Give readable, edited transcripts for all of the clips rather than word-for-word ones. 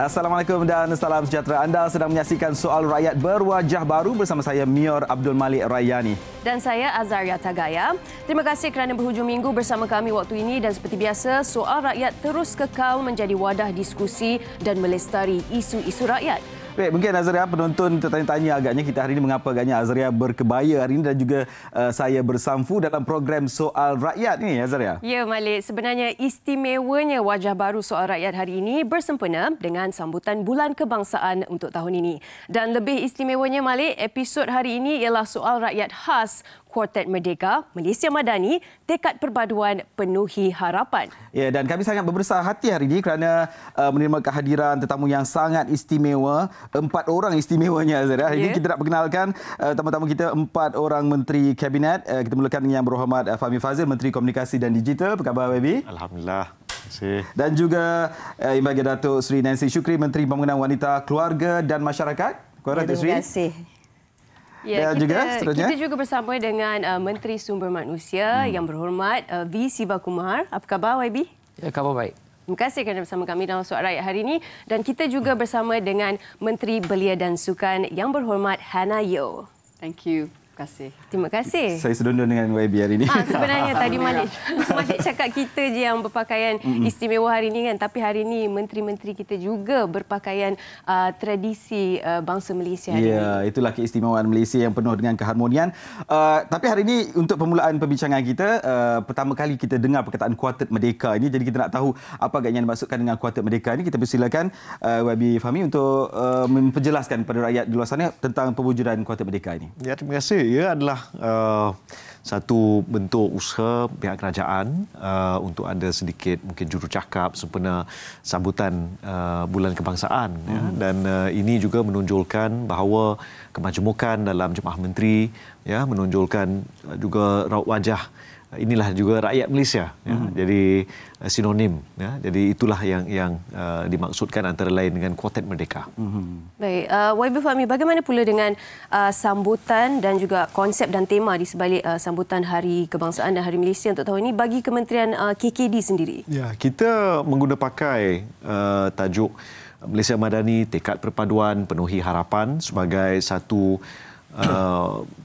Assalamualaikum dan salam sejahtera. Anda sedang menyaksikan Soal Rakyat Berwajah Baru bersama saya Mior Abdul Malik Rayani. Dan saya Azaria Tagaya. Terima kasih kerana berhujung minggu bersama kami waktu ini dan seperti biasa, Soal Rakyat terus kekal menjadi wadah diskusi dan melestari isu-isu rakyat. Baik, mungkin Azaria penonton tertanya-tanya agaknya kita hari ini mengapa agaknya Azaria berkebaya hari ini dan juga saya bersamfu dalam program Soal Rakyat ni Azaria. Ya Malik, sebenarnya istimewanya wajah baru Soal Rakyat hari ini bersempena dengan sambutan Bulan Kebangsaan untuk tahun ini. Dan lebih istimewanya Malik, episod hari ini ialah Soal Rakyat khas Kuartet Merdeka, Malaysia Madani, Tekad Perpaduan Penuhi Harapan. Ya, dan kami sangat berbesar hati hari ini kerana menerima kehadiran tetamu yang sangat istimewa. 4 orang istimewanya Azaria. Hari ini kita nak perkenalkan tamu-tamu kita 4 orang Menteri Kabinet. Kita mulakan dengan Yang Berhormat Fahmi Fadzil, Menteri Komunikasi dan Digital. Apa khabar Baby? Alhamdulillah. Terima kasih. Dan juga Yang Bahagia Datuk Seri Nancy Shukri, Menteri Pembangunan Wanita, Keluarga dan Masyarakat. Terima kasih. Ya, kita juga bersama dengan Menteri Sumber Manusia Yang Berhormat V. Sivakumar. Apa khabar YB? Ya, khabar baik. Terima kasih kerana bersama kami dalam Soal Rakyat hari ini. Dan kita juga bersama dengan Menteri Belia dan Sukan Yang Berhormat Hannah Yeoh. Thank you. Terima kasih. Terima kasih. Saya sedundun dengan YB hari ini. Sebenarnya tadi Malik cakap kita je yang berpakaian istimewa hari ini kan. Tapi hari ini menteri-menteri kita juga berpakaian tradisi bangsa Malaysia hari ini. Ya, itulah keistimewaan Malaysia yang penuh dengan keharmonian. Tapi hari ini untuk permulaan perbincangan kita, pertama kali kita dengar perkataan Kuartet Merdeka ini. Jadi kita nak tahu apa agaknya yang dimaksudkan dengan Kuartet Merdeka ini. Kita persilakan YB Fahmi untuk memperjelaskan kepada rakyat di luar sana tentang pewujudan Kuartet Merdeka ini. Ya, terima kasih. Ia adalah satu bentuk usaha pihak kerajaan untuk ada sedikit mungkin jurucakap sempena sambutan Bulan Kebangsaan. Ya. Dan ini juga menonjolkan bahawa kemajemukan dalam Jemaah Menteri, ya, menonjolkan juga raut wajah inilah juga rakyat Malaysia, ya. Jadi sinonim, ya. Jadi itulah yang dimaksudkan antara lain dengan Kuartet Merdeka. Baik, YB Fahmi, bagaimana pula dengan sambutan dan juga konsep dan tema di sebalik sambutan Hari Kebangsaan dan Hari Malaysia untuk tahun ini bagi Kementerian KKD sendiri? Ya, kita mengguna pakai tajuk Malaysia Madani, Tekad Perpaduan Penuhi Harapan sebagai satu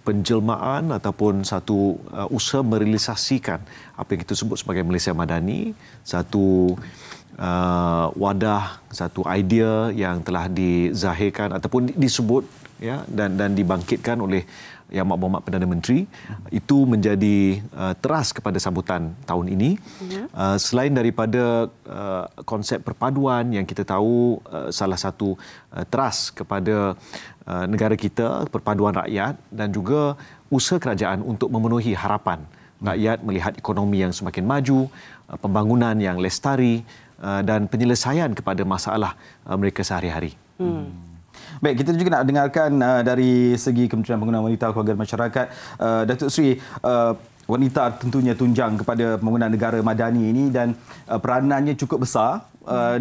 penjelmaan ataupun satu usaha merealisasikan apa yang kita sebut sebagai Malaysia Madani, satu wadah, satu idea yang telah dizahirkan ataupun disebut, ya, dan dibangkitkan oleh Yang Berhormat Perdana Menteri. Itu menjadi teras kepada sambutan tahun ini. Selain daripada konsep perpaduan yang kita tahu salah satu teras kepada negara kita, perpaduan rakyat dan juga usaha kerajaan untuk memenuhi harapan rakyat melihat ekonomi yang semakin maju, pembangunan yang lestari dan penyelesaian kepada masalah mereka sehari-hari. Baik, kita juga nak dengarkan dari segi Kementerian Pembangunan Wanita, Keluarga dan Masyarakat. Datuk Seri, wanita tentunya tunjang kepada pembangunan negara madani ini dan peranannya cukup besar.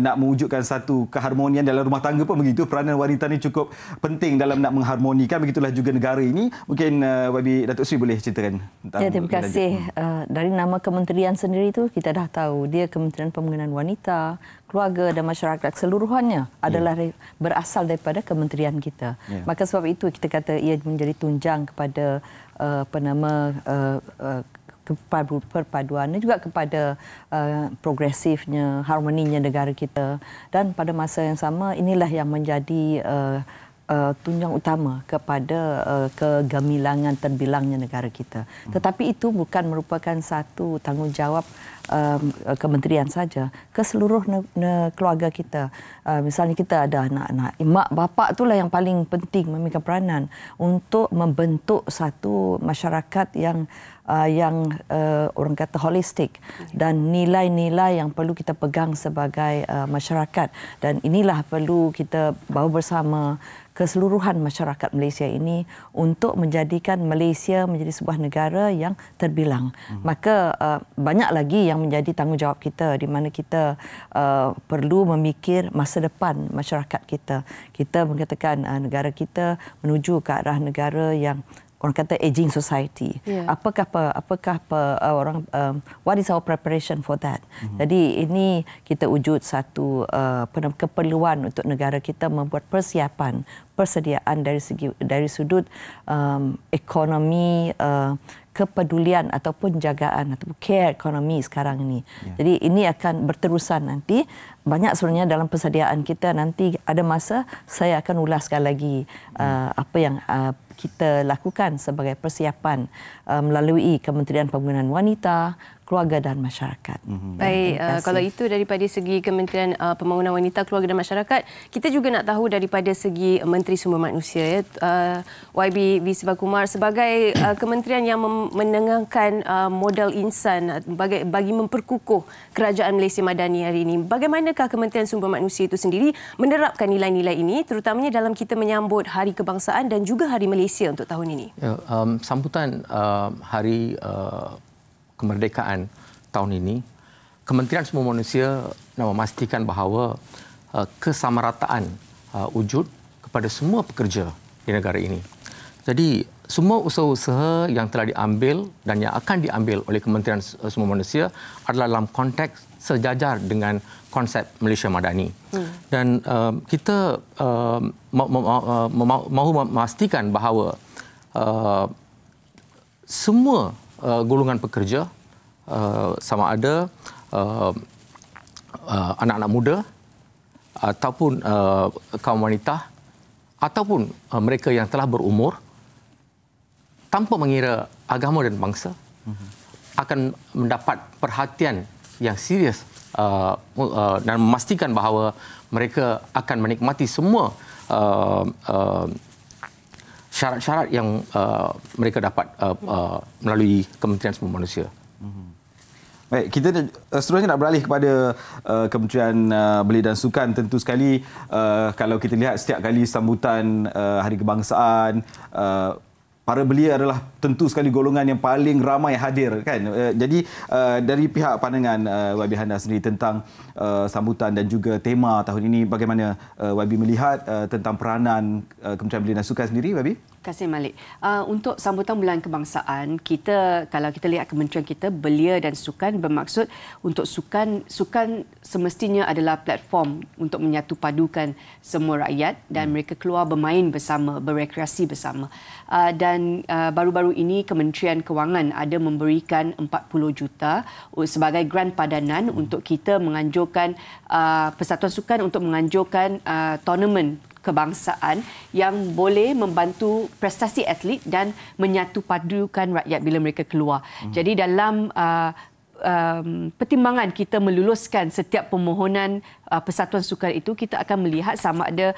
Nak mewujudkan satu keharmonian dalam rumah tangga pun begitu. Peranan wanita ini cukup penting dalam nak mengharmonikan. Begitulah juga negara ini. Mungkin YB Datuk Seri boleh ceritakan tentang. Ya, terima kasih. Dari nama kementerian sendiri itu kita dah tahu dia Kementerian Pembangunan Wanita, Keluarga dan Masyarakat keseluruhannya adalah berasal daripada kementerian kita. Maka sebab itu kita kata ia menjadi tunjang kepada perpaduan dan juga kepada progresifnya, harmoninya negara kita. Dan pada masa yang sama inilah yang menjadi tunjang utama kepada kegemilangan terbilangnya negara kita. Tetapi itu bukan merupakan satu tanggungjawab kementerian saja, ke seluruh keluarga kita. Misalnya kita ada anak-anak, mak bapak itulah yang paling penting memegang peranan untuk membentuk satu masyarakat yang orang kata holistik dan nilai-nilai yang perlu kita pegang sebagai masyarakat, dan inilah perlu kita bawa bersama keseluruhan masyarakat Malaysia ini untuk menjadikan Malaysia menjadi sebuah negara yang terbilang. Maka banyak lagi yang menjadi tanggungjawab kita di mana kita perlu memikir masa depan masyarakat kita. Kita mengatakan negara kita menuju ke arah negara yang orang kata aging society. What is our preparation for that? Jadi ini kita wujud satu keperluan untuk negara kita membuat persiapan, persediaan dari sudut ekonomi, kepedulian ataupun jagaan ataupun care ekonomi sekarang ini. Jadi ini akan berterusan nanti. Banyak sebenarnya dalam persediaan kita, nanti ada masa saya akan ulaskan lagi apa yang kita lakukan sebagai persiapan melalui Kementerian Pembangunan Wanita, Keluarga dan Masyarakat. Baik, kalau itu daripada segi Kementerian Pembangunan Wanita, Keluarga dan Masyarakat, kita juga nak tahu daripada segi Menteri Sumber Manusia, YB Wiswakumar, sebagai kementerian yang menengahkan modal insan bagi memperkukuh kerajaan Malaysia Madani hari ini. Bagaimanakah Kementerian Sumber Manusia itu sendiri menerapkan nilai-nilai ini, terutamanya dalam kita menyambut Hari Kebangsaan dan juga Hari Malaysia untuk tahun ini? Sambutan Hari Kemerdekaan tahun ini, Kementerian Sumber Manusia nak memastikan bahawa kesamarataan wujud kepada semua pekerja di negara ini. Jadi semua usaha-usaha yang telah diambil dan yang akan diambil oleh Kementerian Sumber Manusia adalah dalam konteks sejajar dengan konsep Malaysia Madani. Dan kita mahu memastikan bahawa semua golongan pekerja, sama ada anak-anak muda ataupun kaum wanita ataupun mereka yang telah berumur, tanpa mengira agama dan bangsa, akan mendapat perhatian yang serius dan memastikan bahawa mereka akan menikmati semua syarat-syarat yang mereka dapat melalui Kementerian Sumber Manusia. Baik, kita seterusnya nak beralih kepada Kementerian Belia dan Sukan. Tentu sekali kalau kita lihat setiap kali sambutan Hari Kebangsaan, para belia adalah tentu sekali golongan yang paling ramai hadir, kan? Jadi dari pihak pandangan YB Handa sendiri tentang sambutan dan juga tema tahun ini, bagaimana YB melihat tentang peranan Kementerian Belia dan Sukan sendiri, YB? Terima kasih Malik. Untuk sambutan Bulan Kebangsaan, kalau kita lihat kementerian kita, Belia dan Sukan, bermaksud untuk sukan semestinya adalah platform untuk menyatu padukan semua rakyat dan mereka keluar bermain bersama, berekreasi bersama. Dan baru-baru ini Kementerian Kewangan ada memberikan 40 juta sebagai grant padanan untuk kita menganjurkan Persatuan Sukan untuk menganjurkan tournament kebangsaan yang boleh membantu prestasi atlet dan menyatu padukan rakyat bila mereka keluar. Jadi dalam pertimbangan kita meluluskan setiap permohonan Persatuan Sukan itu, kita akan melihat sama ada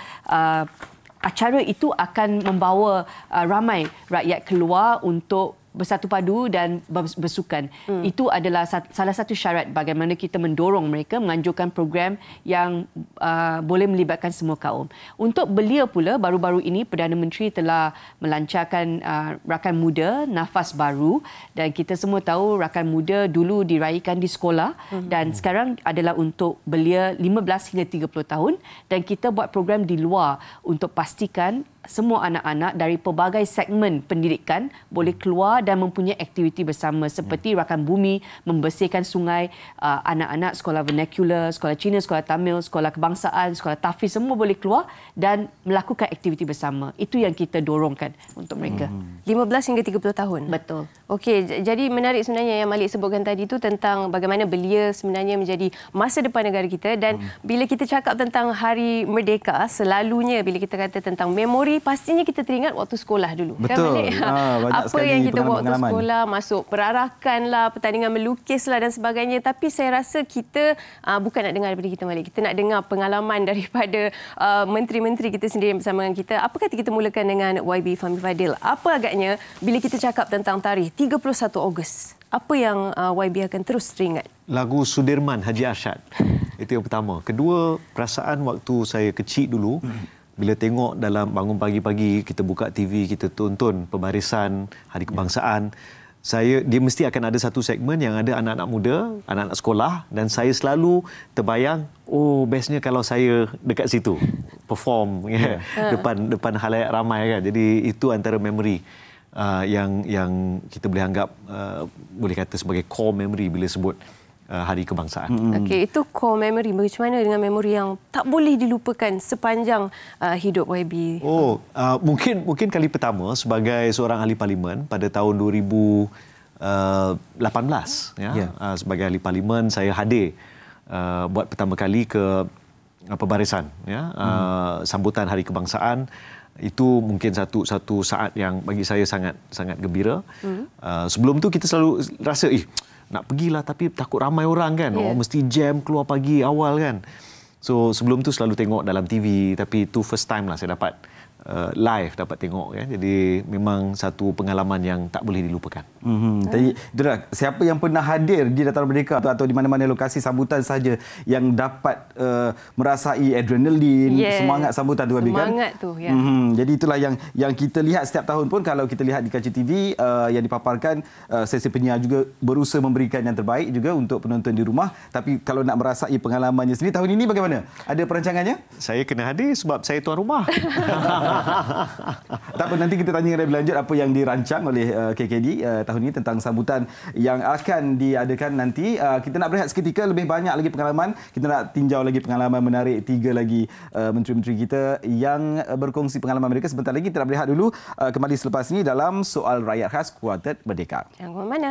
acara itu akan membawa ramai rakyat keluar untuk bersatu padu dan bersukan. Itu adalah salah satu syarat bagaimana kita mendorong mereka menganjurkan program yang boleh melibatkan semua kaum. Untuk belia pula, baru-baru ini Perdana Menteri telah melancarkan Rakan Muda Nafas Baru, dan kita semua tahu Rakan Muda dulu diraihkan di sekolah dan sekarang adalah untuk belia 15 hingga 30 tahun, dan kita buat program di luar untuk pastikan semua anak-anak dari pelbagai segmen pendidikan boleh keluar dan mempunyai aktiviti bersama seperti Rakan Bumi, membersihkan sungai, anak-anak sekolah vernacular, sekolah Cina, sekolah Tamil, sekolah kebangsaan, sekolah tahfiz, semua boleh keluar dan melakukan aktiviti bersama. Itu yang kita dorongkan untuk mereka. 15 hingga 30 tahun? Betul. Okey, jadi menarik sebenarnya yang Malik sebutkan tadi itu tentang bagaimana belia sebenarnya menjadi masa depan negara kita, dan bila kita cakap tentang Hari Merdeka, selalunya bila kita kata tentang memori, pastinya kita teringat waktu sekolah dulu. Betul. Kan, apa yang kita buat waktu sekolah, masuk perarakan lah, pertandingan melukis lah dan sebagainya. Tapi saya rasa kita bukan nak dengar daripada kita, Malik. Kita nak dengar pengalaman daripada menteri-menteri kita sendiri bersama dengan kita. Apa kata kita mulakan dengan YB Fahmi Fadil? Apa agaknya bila kita cakap tentang tarikh 31 Ogos? Apa yang YB akan terus teringat? Lagu Sudirman Haji Arsyad. Itu yang pertama. Kedua, perasaan waktu saya kecil dulu, bila tengok dalam bangun pagi-pagi, kita buka TV, kita tonton pembarisan Hari Kebangsaan, dia mesti akan ada satu segmen yang ada anak-anak muda, anak-anak sekolah, dan saya selalu terbayang, oh bestnya kalau saya dekat situ perform depan halayak ramai kan. Jadi itu antara memori. yang kita boleh anggap boleh kata sebagai core memory bila sebut Hari Kebangsaan. Okey, itu core memory. Macam mana dengan memori yang tak boleh dilupakan sepanjang hidup YB? Mungkin kali pertama sebagai seorang ahli parlimen pada tahun 2018 sebagai ahli parlimen saya hadir buat pertama kali ke pembarisan sambutan Hari Kebangsaan. Itu mungkin satu saat yang bagi saya sangat gembira. Sebelum tu kita selalu rasa nak pergilah tapi takut ramai orang kan. Mesti jam keluar pagi awal kan. So sebelum tu selalu tengok dalam TV, tapi itu first time lah saya dapat live dapat tengok kan. Jadi memang satu pengalaman yang tak boleh dilupakan. Tadi itulah, siapa yang pernah hadir di Dataran Merdeka atau di mana-mana lokasi sambutan saja yang dapat merasai adrenalin, semangat sambutan tu kan. Semangat tu ya. Jadi itulah yang kita lihat setiap tahun pun. Kalau kita lihat di kaca TV yang dipaparkan, sesi penyiar juga berusaha memberikan yang terbaik juga untuk penonton di rumah. Tapi kalau nak merasai pengalamannya sendiri tahun ini bagaimana? Ada perancangannya? Saya kena hadir sebab saya tuan rumah. Tak apa, nanti kita tanya lebih lanjut apa yang dirancang oleh KKD tahun ini tentang sambutan yang akan diadakan nanti. Kita nak berehat seketika, lebih banyak lagi pengalaman. Kita nak tinjau lagi pengalaman menarik 3 lagi menteri-menteri kita yang berkongsi pengalaman mereka. Sebentar lagi kita nak berehat dulu. Kembali selepas ini dalam Soal Rakyat Khas Kuartet Merdeka. Jangan ke mana?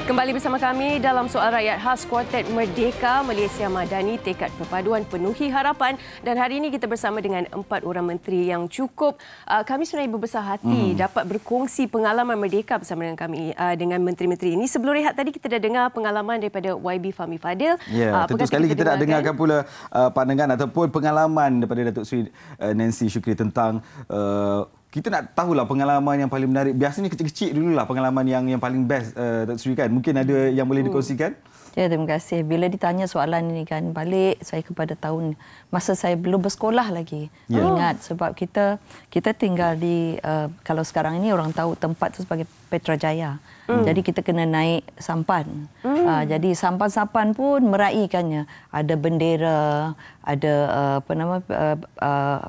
Kembali bersama kami dalam Soal Rakyat Khas Kuartet Merdeka Malaysia Madani, tekad perpaduan penuhi harapan. Dan hari ini kita bersama dengan 4 orang menteri yang cukup kami sebenarnya berbesar hati dapat berkongsi pengalaman merdeka bersama dengan kami, dengan menteri-menteri ini. Sebelum rehat tadi kita dah dengar pengalaman daripada YB Fahmi Fadil. Ya, tentu sekali kita nak dengarkan pula pandangan ataupun pengalaman daripada Datuk Seri Nancy Shukri tentang kita nak tahulah pengalaman yang paling menarik. Biasanya kecil-kecil dululah pengalaman yang paling best, Datuk Seri kan. Mungkin ada yang boleh dikongsikan? Ya, terima kasih. Bila ditanya soalan ini kan, balik saya kepada tahun masa saya belum bersekolah lagi. Ingat sebab kita tinggal di kalau sekarang ini orang tahu tempat itu sebagai Petrajaya. Jadi kita kena naik sampan. Jadi sampan-sampan pun meraihkannya. Ada bendera, ada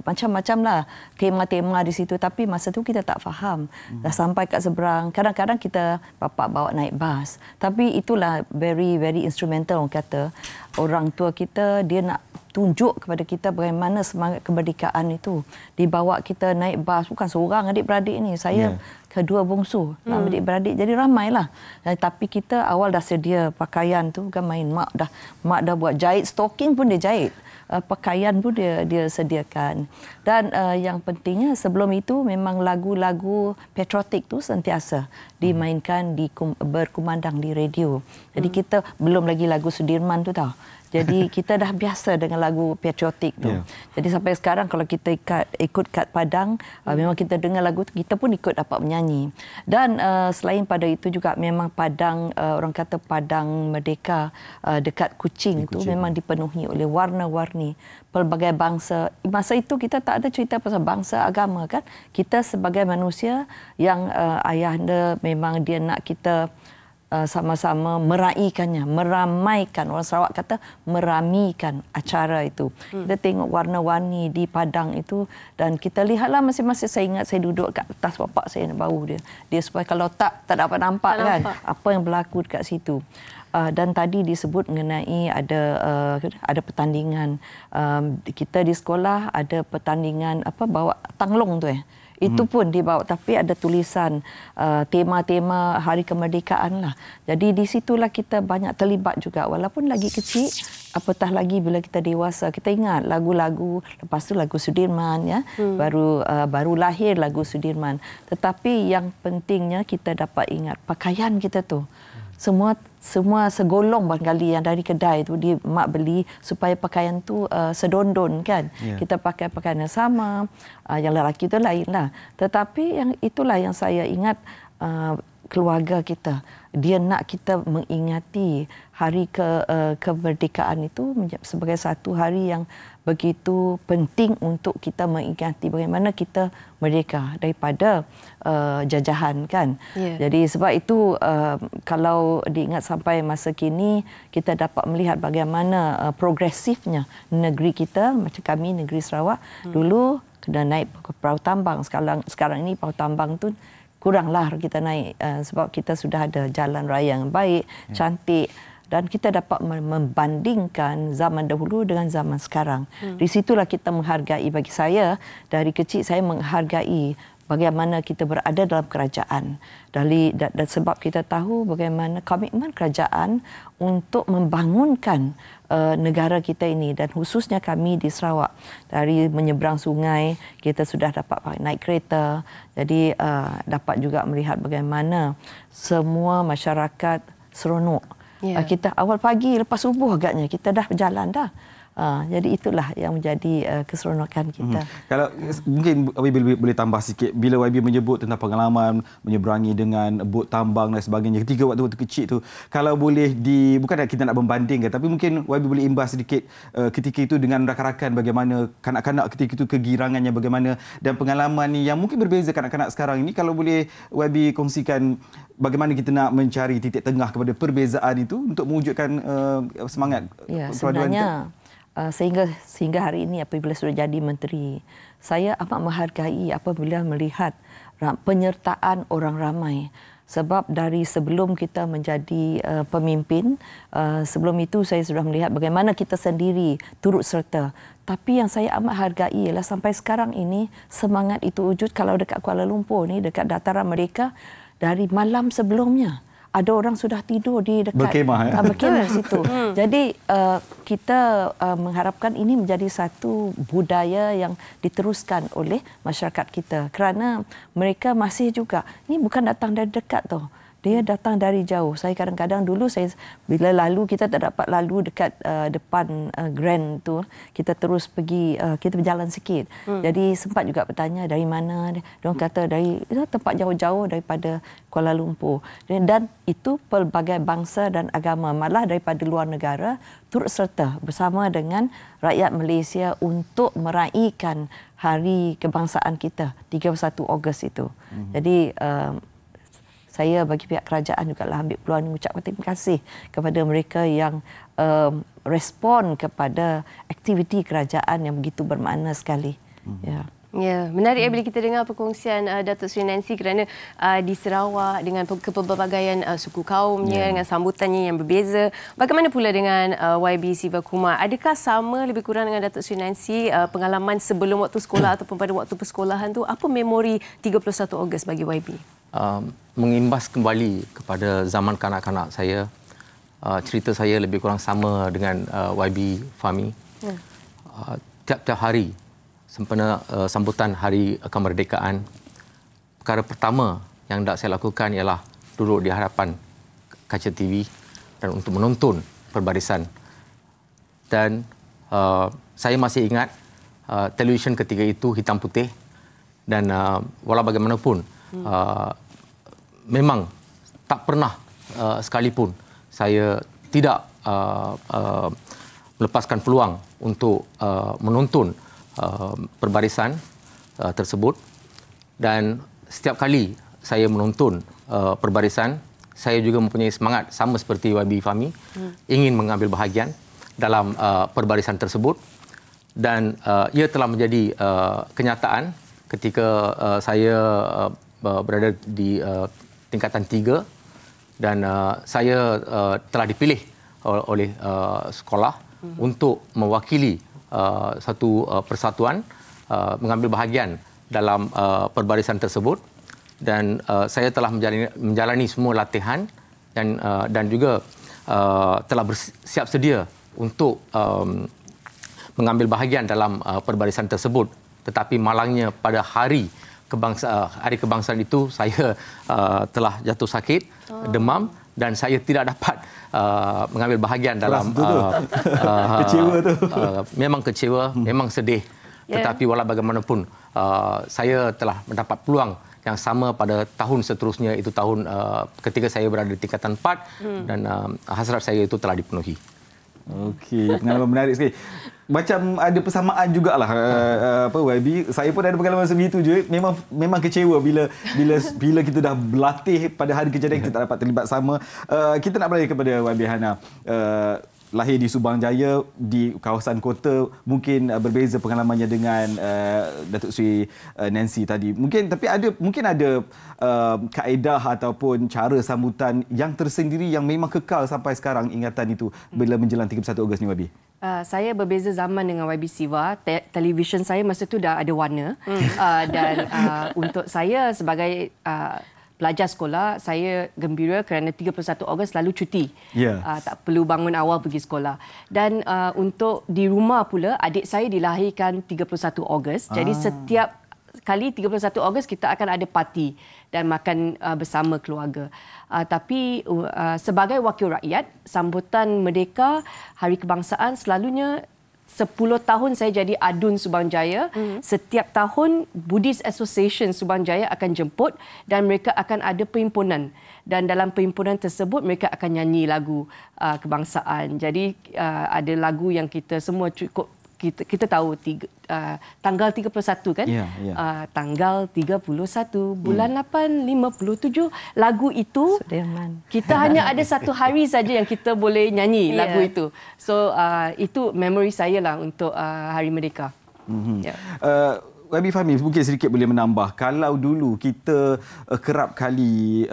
macam-macam lah tema-tema di situ. Tapi masa tu kita tak faham. Dah sampai kat seberang. Kadang-kadang kita bapak bawa naik bas. Tapi itulah very instrumental orang kata. Orang tua kita dia nak tunjuk kepada kita bagaimana semangat kemerdekaan itu. Dibawa kita naik bas. Bukan seorang adik-beradik ni. Saya kedua bungsu, adik-beradik. Jadi ramailah. Tapi kita awal dah sedia pakaian tu. Bukan main. Mak dah buat jahit. Stocking pun dia jahit. Pakaian pun dia sediakan. Dan yang pentingnya sebelum itu memang lagu-lagu patriotik tu sentiasa dimainkan, berkumandang di radio. Jadi kita belum lagi lagu Sudirman tu tau. Jadi kita dah biasa dengan lagu patriotik tu. Jadi sampai sekarang kalau kita ikut kad Padang, memang kita dengar lagu tu, kita pun ikut dapat menyanyi. Dan selain pada itu juga memang Padang, orang kata Padang Merdeka dekat Kuching tu memang dipenuhi oleh warna-warni pelbagai bangsa. Masa itu kita tak ada cerita pasal bangsa agama kan. Kita sebagai manusia yang ayahanda memang dia nak kita sama-sama meraihkannya, meramaikan. Orang Sarawak kata meramikan acara itu. Kita tengok warna-warni di Padang itu dan kita lihatlah masing-masing. Saya ingat saya duduk kat atas bapak saya bahu dia. Dia supaya kalau tak dapat nampak kan apa yang berlaku dekat situ. Dan tadi disebut mengenai ada pertandingan. Kita di sekolah ada pertandingan bawa tanglong tu Itu pun dibawa, tapi ada tulisan tema-tema Hari Kemerdekaan lah. Jadi di situlah kita banyak terlibat juga. Walaupun lagi kecil, apatah lagi bila kita dewasa. Kita ingat lagu-lagu, lepas tu lagu Sudirman ya. Baru lahir lagu Sudirman. Tetapi yang pentingnya kita dapat ingat pakaian kita tu. Semua segolong barangkali yang dari kedai tu dia mak beli supaya pakaian tu sedondon kan. Kita pakai pakaian yang sama, yang lelaki tu lain lah. Tetapi yang itulah yang saya ingat keluarga kita. Dia nak kita mengingati hari kemerdekaan itu sebagai satu hari yang begitu penting untuk kita mengingati bagaimana kita merdeka daripada jajahan, kan. Jadi sebab itu kalau diingat sampai masa kini, kita dapat melihat bagaimana progresifnya negeri kita, macam kami negeri Sarawak. Dulu kena naik ke perahu tambang. Sekarang ini perahu tambang tu kuranglah kita naik sebab kita sudah ada jalan raya yang baik, cantik, dan kita dapat membandingkan zaman dahulu dengan zaman sekarang. Di situlah kita menghargai, bagi saya dari kecil saya menghargai bagaimana kita berada dalam kerajaan. Dan sebab kita tahu bagaimana komitmen kerajaan untuk membangunkan negara kita ini, dan khususnya kami di Sarawak. Dari menyeberang sungai, kita sudah dapat naik kereta. Jadi dapat juga melihat bagaimana semua masyarakat seronok. Kita awal pagi lepas subuh agaknya kita dah berjalan dah. Jadi itulah yang menjadi keseronokan kita. Kalau mungkin YB boleh tambah sikit, bila YB menyebut tentang pengalaman menyeberangi dengan bot tambang dan sebagainya ketika waktu-waktu kecil tu, kalau boleh bukan kita nak membandingkan, tapi mungkin YB boleh imbas sedikit ketika itu dengan rakan-rakan, bagaimana kanak-kanak ketika itu kegirangannya bagaimana, dan pengalaman yang mungkin berbeza kanak-kanak sekarang ini, kalau boleh YB kongsikan bagaimana kita nak mencari titik tengah kepada perbezaan itu untuk mewujudkan semangat persatuan kita. Sehingga hari ini apabila sudah jadi menteri, saya amat menghargai apabila melihat penyertaan orang ramai. Sebab dari sebelum kita menjadi pemimpin, sebelum itu saya sudah melihat bagaimana kita sendiri turut serta. Tapi yang saya amat hargai ialah sampai sekarang ini semangat itu wujud. Kalau dekat Kuala Lumpur ni, dekat dataran mereka, dari malam sebelumnya ada orang sudah tidur di dekat berkemah di situ. Jadi kita mengharapkan ini menjadi satu budaya yang diteruskan oleh masyarakat kita, kerana mereka masih juga, ini bukan datang dari dekat tau. Dia datang dari jauh. Saya kadang-kadang dulu bila lalu kita tak dapat lalu dekat depan Grand tu, kita terus pergi, kita berjalan sikit. Jadi sempat juga bertanya dari mana. Dia kata dari tempat jauh-jauh daripada Kuala Lumpur. Dan itu pelbagai bangsa dan agama, malah daripada luar negara, turut serta bersama dengan rakyat Malaysia untuk meraihkan hari kebangsaan kita 31 Ogos itu. Jadi saya bagi pihak kerajaan juga ambil peluang mengucapkan terima kasih kepada mereka yang respon kepada aktiviti kerajaan yang begitu bermakna sekali. Ya, menarik bila kita dengar perkongsian Datuk Seri Nancy, kerana di Sarawak dengan kepelbagaian suku kaumnya, dengan sambutannya yang berbeza. Bagaimana pula dengan YB Siva Kumar? Adakah sama lebih kurang dengan Datuk Seri Nancy pengalaman sebelum waktu sekolah ataupun pada waktu persekolahan tu? Apa memori 31 Ogos bagi YB? Mengimbas kembali kepada zaman kanak-kanak saya, cerita saya lebih kurang sama dengan YB Fahmi. Tiap-tiap hari sempena sambutan Hari Kemerdekaan, perkara pertama yang hendak saya lakukan ialah duduk di hadapan kaca TV dan untuk menonton perbarisan. Dan saya masih ingat televisyen ketika itu hitam putih, dan walau bagaimanapun memang tak pernah sekalipun saya tidak melepaskan peluang untuk menonton perbarisan tersebut. Dan setiap kali saya menonton perbarisan, saya juga mempunyai semangat sama seperti YB Fahmi, ingin mengambil bahagian dalam perbarisan tersebut. Dan ia telah menjadi kenyataan ketika saya berada di tingkatan 3, dan saya telah dipilih oleh sekolah untuk mewakili satu persatuan mengambil bahagian dalam perbarisan tersebut. Dan saya telah menjalani semua latihan dan juga telah bersiap sedia untuk mengambil bahagian dalam perbarisan tersebut. Tetapi malangnya pada hari kebangsaan itu saya telah jatuh sakit, demam, dan saya tidak dapat mengambil bahagian dalam kecewa tu. Memang kecewa, memang sedih. Tetapi walau bagaimanapun saya telah mendapat peluang yang sama pada tahun seterusnya, itu tahun ketika saya berada di tingkatan 4 dan hasrat saya itu telah dipenuhi. Okey, pengalaman menarik sekali. Macam ada persamaan jugalah YB. Saya pun ada pengalaman sebegitu je. Memang kecewa bila kita dah berlatih pada hari kejadian kita tak dapat terlibat sama. Kita nak beralih kepada YB Hana. Lahir di Subang Jaya, di kawasan kota, mungkin berbeza pengalamannya dengan Datuk Seri Nancy tadi. Mungkin ada kaedah ataupun cara sambutan yang tersendiri yang memang kekal sampai sekarang ingatan itu bila menjelang 31 Ogos ni, YB. Saya berbeza zaman dengan YB Siva. Televisyen saya masa tu dah ada warna. Dan untuk saya sebagai pelajar sekolah, saya gembira kerana 31 Ogos selalu cuti. Tak perlu bangun awal pergi sekolah. Dan untuk di rumah pula, adik saya dilahirkan 31 Ogos. Jadi setiap kali 31 Ogos kita akan ada parti dan makan bersama keluarga. Tapi sebagai wakil rakyat, sambutan Merdeka, Hari Kebangsaan selalunya 10 tahun saya jadi adun Subang Jaya. Setiap tahun Buddhist Association Subang Jaya akan jemput dan mereka akan ada perhimpunan. Dan dalam perhimpunan tersebut mereka akan nyanyi lagu kebangsaan. Jadi ada lagu yang kita semua cukup kita tahu tanggal 31 kan? Tanggal 31 bulan 8 57 lagu itu Sudirman. kita hanya ada satu hari saja yang kita boleh nyanyi lagu itu. So itu memori saya lah untuk Hari Merdeka. YB Fahmi mungkin sedikit boleh menambah, kalau dulu kita kerap kali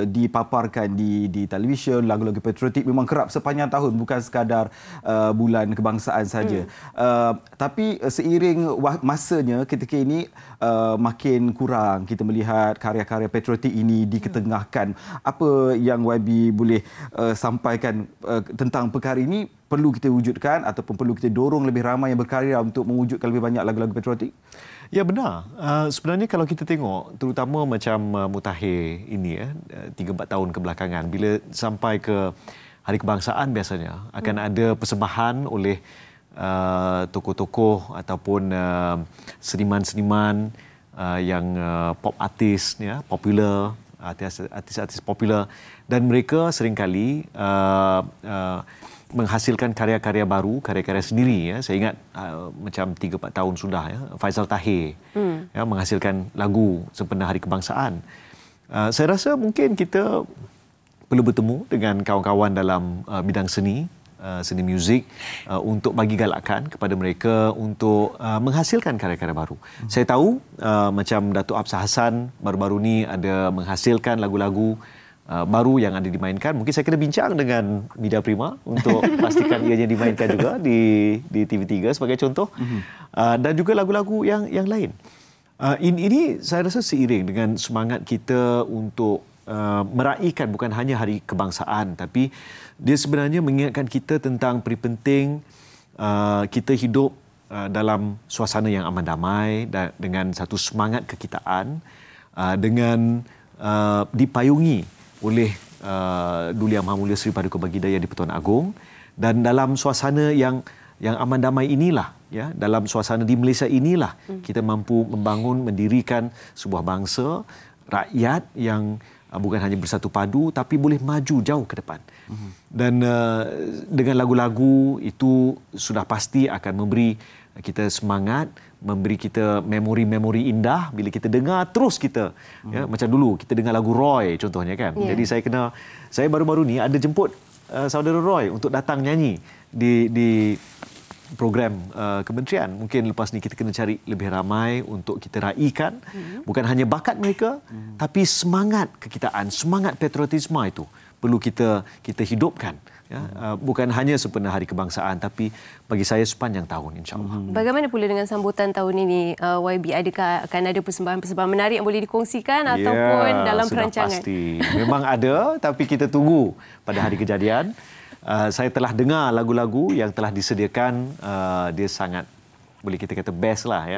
dipaparkan di televisyen lagu-lagu patriotik, memang kerap sepanjang tahun, bukan sekadar bulan kebangsaan saja. Tapi seiring masanya ketika ini makin kurang kita melihat karya-karya patriotik ini diketengahkan. Apa yang YB boleh sampaikan tentang perkara ini? Perlu kita wujudkan ataupun perlu kita dorong lebih ramai yang berkarya untuk mewujudkan lebih banyak lagu-lagu patriotik? Ya, benar. Sebenarnya kalau kita tengok, terutama macam mutakhir ini 3-4 tahun kebelakangan, bila sampai ke Hari Kebangsaan biasanya akan ada persembahan oleh tokoh-tokoh ataupun seniman-seniman yang pop artis, popular, artis-artis popular, dan mereka seringkali menghasilkan karya-karya baru, karya-karya sendiri. Saya ingat macam 3-4 tahun sudah Faizal Tahir menghasilkan lagu sempena Hari Kebangsaan. Saya rasa mungkin kita perlu bertemu dengan kawan-kawan dalam bidang seni muzik untuk bagi galakan kepada mereka untuk menghasilkan karya-karya baru. Saya tahu macam Datuk Absah Hassan baru-baru ni ada menghasilkan lagu-lagu baru yang ada dimainkan. Mungkin saya kena bincang dengan Media Prima untuk pastikan ianya dimainkan juga di TV3 sebagai contoh. Dan juga lagu-lagu yang lain. Ini saya rasa seiring dengan semangat kita untuk meraihkan bukan hanya Hari Kebangsaan, tapi dia sebenarnya mengingatkan kita tentang penting kita hidup dalam suasana yang aman damai dan dengan satu semangat kekitaan, dengan dipayungi oleh Duli Yang Maha Mulia Seri Paduka Baginda Yang di-Pertuan Agong, dan dalam suasana yang aman damai inilah, dalam suasana di Malaysia inilah kita mampu membangun, mendirikan sebuah bangsa, rakyat yang bukan hanya bersatu padu tapi boleh maju jauh ke depan. Dan dengan lagu-lagu itu sudah pasti akan memberi kita semangat, memberi kita memori-memori indah bila kita dengar terus kita macam dulu kita dengar lagu Roy contohnya kan. Jadi saya baru-baru ni ada jemput saudara Roy untuk datang nyanyi di program kementerian. Mungkin lepas ni kita kena cari lebih ramai untuk kita raikan bukan hanya bakat mereka tapi semangat kekitaan, semangat patriotisme itu perlu kita hidupkan. Bukan hanya sempena Hari Kebangsaan tapi bagi saya sepanjang tahun, insya-Allah. Bagaimana pula dengan sambutan tahun ini, YB? Adakah akan ada persembahan-persembahan menarik yang boleh dikongsikan ataupun dalam perancangan? Pasti. Memang ada, tapi kita tunggu pada hari kejadian. Saya telah dengar lagu-lagu yang telah disediakan, dia sangat boleh kita kata best lah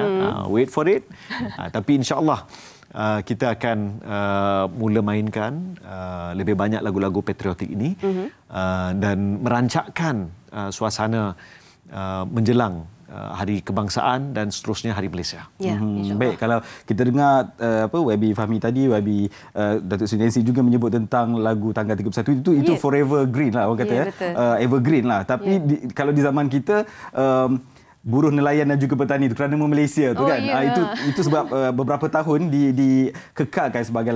wait for it. Tapi insya-Allah kita akan mula mainkan lebih banyak lagu-lagu patriotik ini dan merancakkan suasana menjelang Hari Kebangsaan dan seterusnya Hari Malaysia. Ya, insya-Allah. Baik, kalau kita dengar YB Fahmi tadi, YB Datuk Seri Nancy juga menyebut tentang lagu tanggal 31 itu forever green lah orang kata, betul. Evergreen lah. Tapi kalau di zaman kita buruh nelayan dan juga petani itu kerana Malaysia tu kan. Itu sebab beberapa tahun dikekalkan sebagai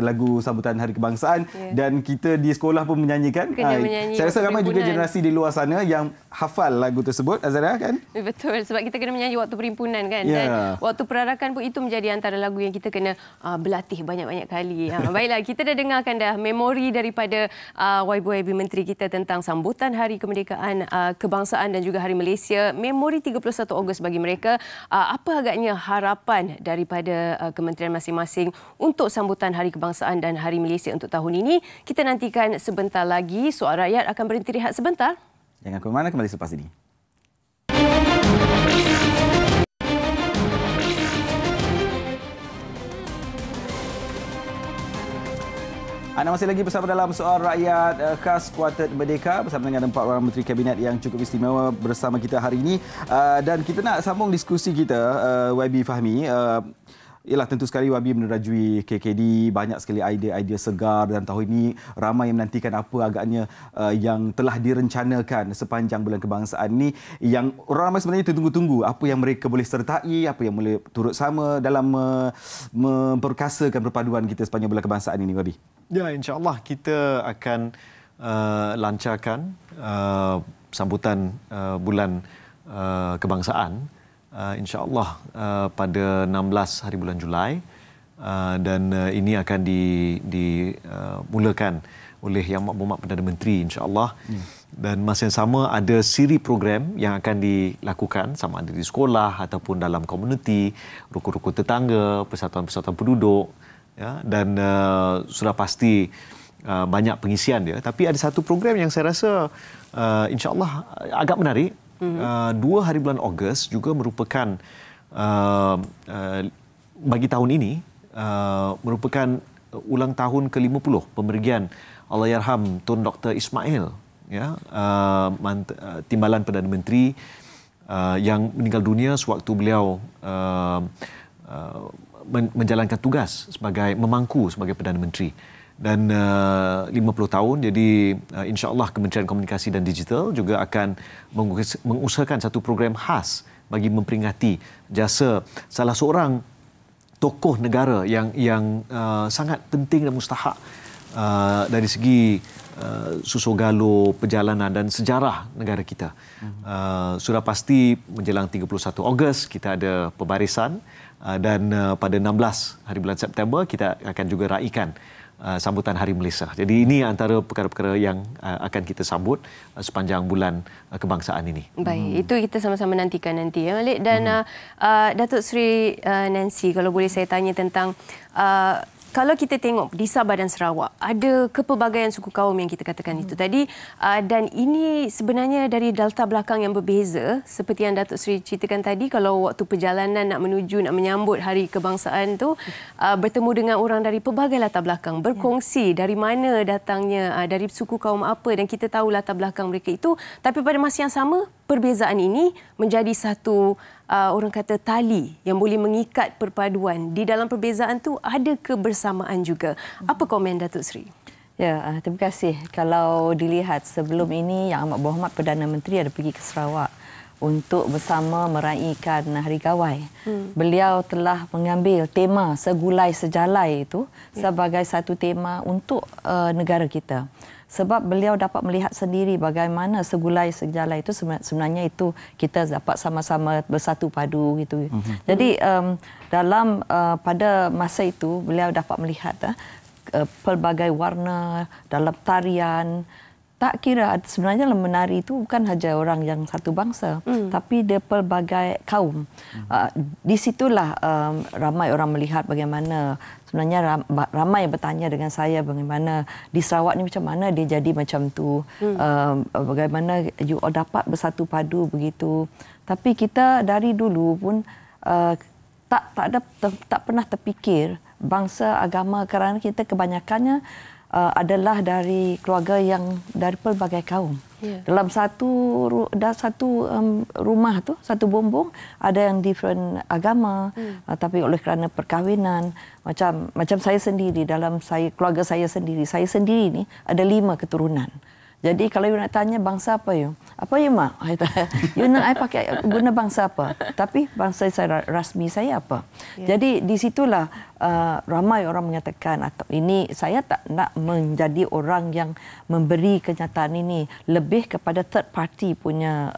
lagu sambutan Hari Kebangsaan dan kita di sekolah pun menyanyikan. Menyanyi Saya rasa ramai juga perhimpunan. generasi di luar sana yang hafal lagu tersebut, Azhara kan? Betul, sebab kita kena menyanyi waktu perhimpunan kan. Ya. Dan waktu perarakan pun itu menjadi antara lagu yang kita kena berlatih banyak-banyak kali. Baiklah, kita dah dengarkan dah memori daripada YB Menteri kita tentang sambutan Hari Kemerdekaan Kebangsaan dan juga Hari Malaysia. Memori 31 Ogos bagi mereka. Apa agaknya harapan daripada kementerian masing-masing untuk sambutan Hari Kebangsaan dan Hari Malaysia untuk tahun ini? Kita nantikan sebentar lagi. Suara Rakyat akan berhenti rehat sebentar. Jangan ke mana, kembali selepas ini. Anda masih lagi bersama dalam Soal Rakyat khas Kuartet Merdeka bersama dengan 4 orang Menteri Kabinet yang cukup istimewa bersama kita hari ini. Dan kita nak sambung diskusi kita, YB Fahmi. Ialah tentu sekali YB menerajui KKD, banyak sekali idea-idea segar dan tahun ini ramai yang menantikan apa agaknya yang telah direncanakan sepanjang bulan kebangsaan ini, yang orang ramai sebenarnya tertunggu-tunggu apa yang mereka boleh sertai, apa yang boleh turut sama dalam memperkasakan perpaduan kita sepanjang bulan kebangsaan ini, YB. Ya, insya-Allah kita akan lancarkan sambutan bulan kebangsaan insya-Allah pada 16 hari bulan Julai, dan ini akan dimulakan oleh Yang Berhormat Perdana Menteri insya-Allah. Dan masa yang sama ada siri program yang akan dilakukan sama ada di sekolah ataupun dalam komuniti, rukun-rukun tetangga, persatuan-persatuan penduduk, ya, dan sudah pasti banyak pengisian dia. Tapi ada satu program yang saya rasa insya-Allah agak menarik. 2 hari bulan Ogos juga merupakan bagi tahun ini merupakan ulang tahun ke-50 pemergian Allahyarham Tun Dr. Ismail, ya, Timbalan Perdana Menteri yang meninggal dunia sewaktu beliau menjalankan tugas memangku sebagai Perdana Menteri. Dan 50 tahun, jadi insya-Allah Kementerian Komunikasi dan Digital juga akan mengusahakan satu program khas bagi memperingati jasa salah seorang tokoh negara yang sangat penting dan mustahak dari segi susul galuh, perjalanan dan sejarah negara kita. Sudah pasti menjelang 31 Ogos kita ada pembarisan, dan pada 16 hari bulan September kita akan juga raikan sambutan Hari Malaysia. Jadi ini antara perkara-perkara yang akan kita sambut sepanjang bulan kebangsaan ini. Baik, itu kita sama-sama nantikan nanti, ya Malik. Dan Datuk Seri Nancy, kalau boleh saya tanya tentang kalau kita tengok di Sabah dan Sarawak, ada kepelbagaian suku kaum yang kita katakan itu tadi, dan ini sebenarnya dari latar belakang yang berbeza, seperti yang Datuk Seri ceritakan tadi, kalau waktu perjalanan nak menyambut Hari Kebangsaan tu, bertemu dengan orang dari pelbagai latar belakang, berkongsi dari mana datangnya, dari suku kaum apa, dan kita tahu latar belakang mereka itu, tapi pada masa yang sama, perbezaan ini menjadi satu orang kata tali yang boleh mengikat perpaduan. Di dalam perbezaan tu ada kebersamaan juga. Apa komen Datuk Seri? Ya, terima kasih. Kalau dilihat sebelum ini Yang Amat Berhormat Perdana Menteri ada pergi ke Sarawak untuk bersama meraihkan Hari Gawai. Beliau telah mengambil tema segulai sejalai itu sebagai satu tema untuk negara kita. Sebab beliau dapat melihat sendiri bagaimana segulai sejalai itu sebenarnya itu kita dapat sama-sama bersatu padu gitu. Jadi dalam pada masa itu beliau dapat melihat pelbagai warna dalam tarian. Tak kira sebenarnya menari itu bukan saja orang yang satu bangsa, tapi dia pelbagai kaum. Di situlah ramai orang melihat bagaimana sebenarnya ramai bertanya dengan saya bagaimana di Sarawak ni macam mana dia jadi macam tu, bagaimana you all dapat bersatu padu begitu. Tapi kita dari dulu pun tak pernah terfikir bangsa agama, kerana kita kebanyakannya adalah dari keluarga yang dari pelbagai kaum. Dalam satu rumah tu, satu bumbung, ada yang different agama, tapi oleh kerana perkahwinan, macam saya sendiri, keluarga saya sendiri ni ada 5 keturunan. Jadi kalau you nak tanya bangsa apa you? Apa you mak? You nak I pakai guna bangsa apa? Tapi bangsa saya rasmi saya apa? Jadi di situlah ramai orang mengatakan atau ini saya tak nak menjadi orang yang memberi kenyataan ini, lebih kepada third party punya